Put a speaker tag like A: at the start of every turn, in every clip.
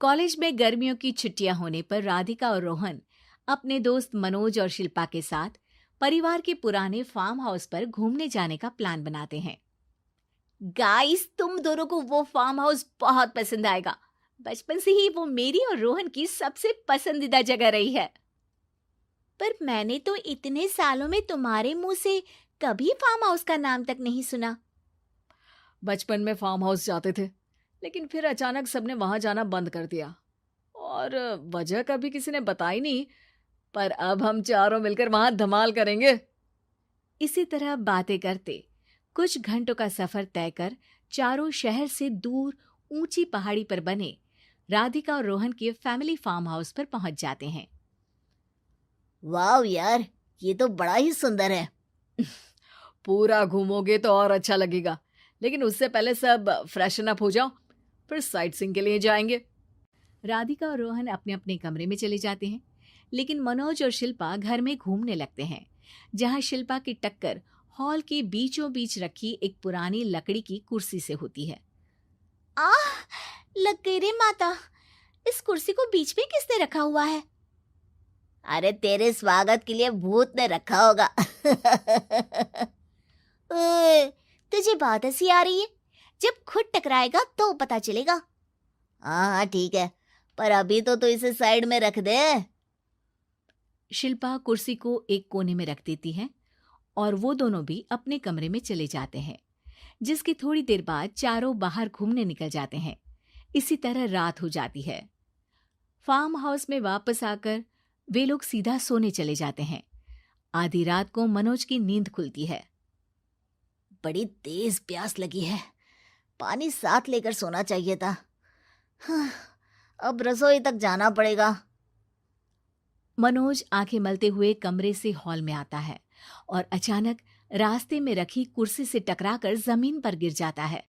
A: College में गर्मियों की छुट्टियां होने पर राधिका और रोहन अपने दोस्त मनोज और शिल्पा के साथ परिवार के पुराने फार्म हाउस पर घूमने जाने का प्लान बनाते हैं। गाइस, तुम दोनों को वो फार्म हाउस बहुत पसंद आएगा। बचपन से ही वो मेरी और रोहन की सबसे पसंदीदा जगह रही है। पर मैंने तो इतने सालों में तुम्हारे मुंह से कभी फार्म हाउस का नाम तक नहीं सुना।
B: बचपन में फार्म हाउस जाते थे, लेकिन फिर अचानक सबने वहां जाना बंद कर दिया और वजह कभी किसी ने बताई नहीं। पर अब हम चारों मिलकर वहां धमाल करेंगे।
A: इसी तरह बातें करते कुछ घंटों का सफर तय कर चारों शहर से दूर ऊंची पहाड़ी पर बने राधिका और रोहन के फैमिली फार्म हाउस पर पहुंच जाते हैं।
C: वाह यार, ये तो बड़ा ही सुंदर है।
B: पूरा घूमोगे तो और अच्छा लगेगा, लेकिन उससे पहले सब फ्रेशन अप हो जाओ, फिर साइट सीइंग के लिए जाएंगे।
A: राधिका और रोहन अपने अपने कमरे में चले जाते हैं, लेकिन मनोज और शिल्पा घर में घूमने लगते हैं, जहां शिल्पा की टक्कर हॉल के बीचों बीच रखी एक पुरानी लकड़ी की कुर्सी से होती है। आह, लग गई रे माता, इस कुर्सी को बीच में किसने रखा हुआ है?
C: अरे तेरे स्वागत के लिए भूत ने रखा होगा।
A: ओए, तुझे बहुत हंसी आ रही है। जब खुद टकराएगा तो पता चलेगा।
C: हाँ ठीक है, पर अभी तो तू इसे साइड में रख दे।
A: शिल्पा कुर्सी को एक कोने में रख देती है और वो दोनों भी अपने कमरे में चले जाते हैं, जिसकी थोड़ी देर बाद चारों बाहर घूमने निकल जाते हैं। इसी तरह रात हो जाती है। फार्म हाउस में वापस आकर वे लोग सीधा सोने चले जाते हैं। आधी रात को मनोज की नींद खुलती है।
C: बड़ी तेज प्यास लगी है, पानी साथ लेकर सोना चाहिए था। हाँ, अब रसोई तक जाना पड़ेगा।
A: मनोज आंखें मलते हुए कमरे से हॉल में आता है और अचानक रास्ते में रखी कुर्सी से टकराकर जमीन पर गिर जाता है।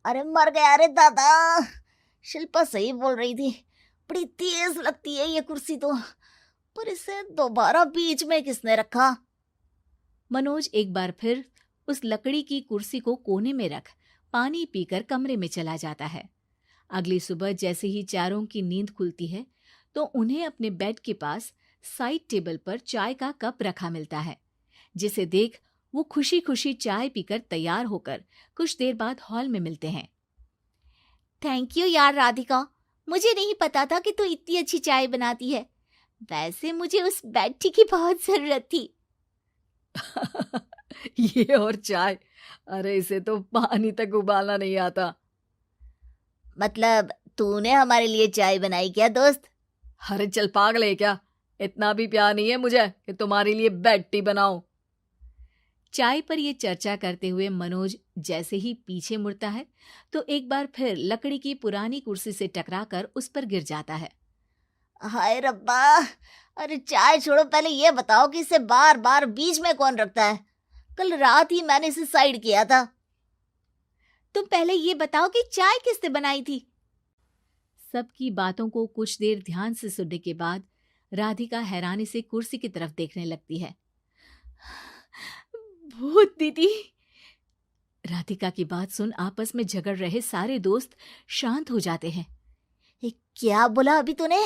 C: अरे मर गया रे दादा। शिल्पा सही बोल रही थी, बड़ी तेज लगती है ये कुर्सी तो, पर इसे दोबारा बीच में किसने रखा?
A: मनोज एक बार फिर उस लकड़ी की कुर्सी को कोने में रख पानी पीकर कमरे में चला जाता है। अगली सुबह जैसे ही चारों की नींद खुलती है तो उन्हें अपने बेड के पास साइड टेबल पर चाय का कप रखा मिलता है, जिसे देख वो खुशी खुशी चाय पीकर तैयार होकर कुछ देर बाद हॉल में मिलते हैं। थैंक यू यार राधिका, मुझे नहीं पता था कि तू इतनी अच्छी चाय बनाती है। वैसे मुझे उस बेड टी की बहुत जरूरत थी।
B: ये और चाय, अरे इसे तो पानी तक उबालना नहीं आता।
C: मतलब तूने हमारे लिए चाय बनाई क्या दोस्त?
B: अरे चल पागल है क्या, इतना भी प्यार नहीं है मुझे कि तुम्हारे लिए बेड टी बनाऊं।
A: चाय पर ये चर्चा करते हुए मनोज जैसे ही पीछे मुड़ता है तो एक बार फिर लकड़ी की पुरानी कुर्सी से टकराकर उस पर गिर जाता है।
C: हाय रब्बा, अरे चाय छोड़ो, पहले ये बताओ कि इसे बार बार बीच में कौन रखता है? कल रात ही मैंने इसे साइड किया था।
A: तुम पहले ये बताओ कि चाय किसने बनाई थी? सबकी बातों को कुछ देर ध्यान से सुनने के बाद राधिका हैरानी से कुर्सी की तरफ देखने लगती है। भूत दीदी। राधिका की बात सुन आपस में झगड़ रहे सारे दोस्त शांत हो जाते हैं।
C: क्या बोला अभी तूने?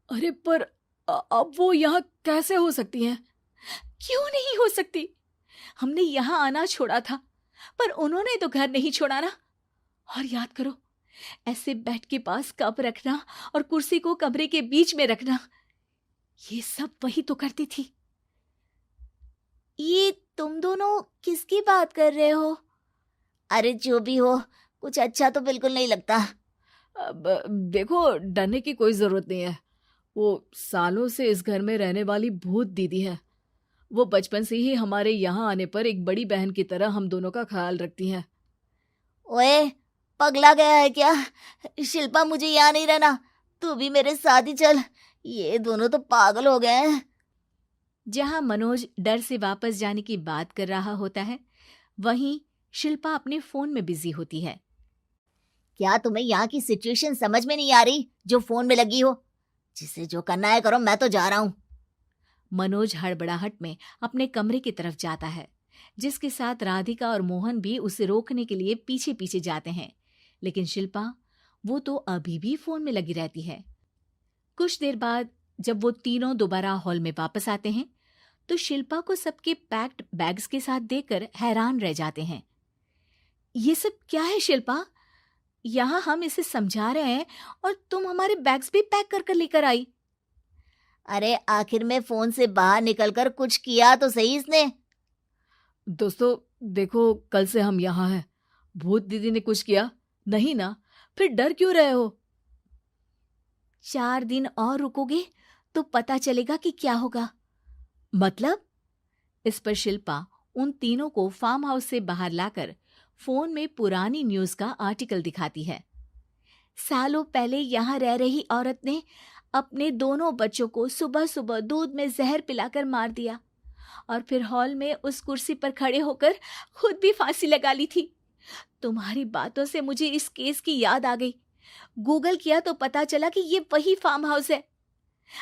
B: अरे पर अब वो यहाँ कैसे हो सकती हैं?
A: क्यों नहीं हो सकती? हमने यहाँ आना छोड़ा था, पर उन्होंने तो घर नहीं छोड़ा ना। और याद करो, ऐसे बेड के पास कप रखना और कुर्सी को कमरे के बीच में रखना, ये सब वही तो करती थी। ये तुम दोनों किसकी बात कर रहे हो?
C: अरे जो भी हो, कुछ अच्छा तो बिल्कुल नहीं लगता।
B: अब देखो, डरने की कोई जरूरत नहीं है। वो सालों से इस घर में रहने वाली भूत दीदी है। वो बचपन से ही हमारे यहाँ आने पर एक बड़ी बहन की तरह हम दोनों का ख्याल रखती हैं।
C: ओए, पगला गया है क्या? शिल्पा, मुझे यहाँ नहीं रहना, तू भी मेरे साथ ही चल। ये दोनों तो पागल हो गए हैं।
A: जहां मनोज डर से वापस जाने की बात कर रहा होता है, वहीं शिल्पा अपने फोन में बिजी होती है।
C: क्या तुम्हें यहाँ की सिचुएशन समझ में नहीं आ रही जो फोन में लगी हो? जिसे जो करना है करो, मैं तो जा रहा हूँ।
A: मनोज हड़बड़ाहट में अपने कमरे की तरफ जाता है, जिसके साथ राधिका और मोहन भी उसे रोकने के लिए पीछे पीछे जाते हैं, लेकिन शिल्पा वो तो अभी भी फोन में लगी रहती है। कुछ देर बाद जब वो तीनों दोबारा हॉल में वापस आते हैं तो शिल्पा को सबके पैक्ड बैग्स के साथ देखकर हैरान रह जाते हैं। ये सब क्या है शिल्पा? यहाँ हम इसे समझा रहे हैं और तुम हमारे बैग्स भी पैक कर कर लेकर आई।
C: अरे आखिर में फोन से बाहर निकलकर कुछ किया तो सही इसने।
B: दोस्तों देखो, कल से हम यहाँ हैं। भूत दीदी ने कुछ किया नहीं ना? फिर डर क्यों रहे हो?
A: 4 दिन और रुकोगे तो पता चलेगा कि क्या होगा।
B: मतलब?
A: इस पर शिल्पा उन तीनों को फार्म हाउस से बाहर लाकर फोन में पुरानी न्यूज का आर्टिकल दिखाती है। सालों पहले यहाँ रह रही औरत ने अपने दोनों बच्चों को सुबह सुबह दूध में जहर पिलाकर मार दिया और फिर हॉल में उस कुर्सी पर खड़े होकर खुद भी फांसी लगा ली थी। तुम्हारी बातों से मुझे इस केस की याद आ गई। गूगल किया तो पता चला कि ये वही फार्म हाउस है।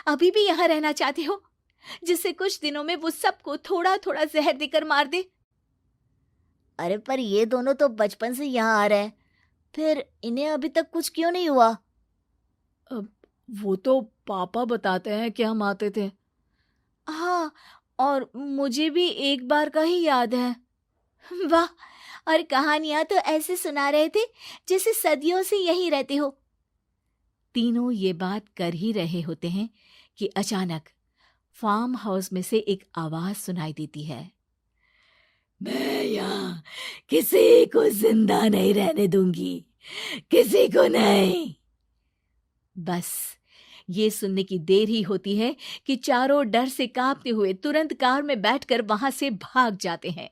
A: अभी भी यहाँ रहना चाहते हो जिससे कुछ दिनों में वो सबको थोड़ा थोड़ा जहर देकर मार दे?
C: अरे पर ये दोनों तो बचपन से यहाँ आ रहे हैं, फिर इन्हें अभी तक कुछ क्यों नहीं हुआ?
B: वो तो पापा बताते हैं कि हम आते थे।
A: हाँ, और मुझे भी एक बार का ही याद है। वाह, और कहानियां तो ऐसे सुना रहे थे जैसे सदियों से यहीं रहते हो। तीनों ये बात कर ही रहे होते हैं कि अचानक फार्म हाउस में से एक आवाज सुनाई देती है।
B: मैं यहाँ किसी को जिंदा नहीं रहने दूंगी, किसी को नहीं।
A: बस ये सुनने की देर ही होती है कि चारों डर से कांपते हुए तुरंत कार में बैठकर वहां से भाग जाते हैं।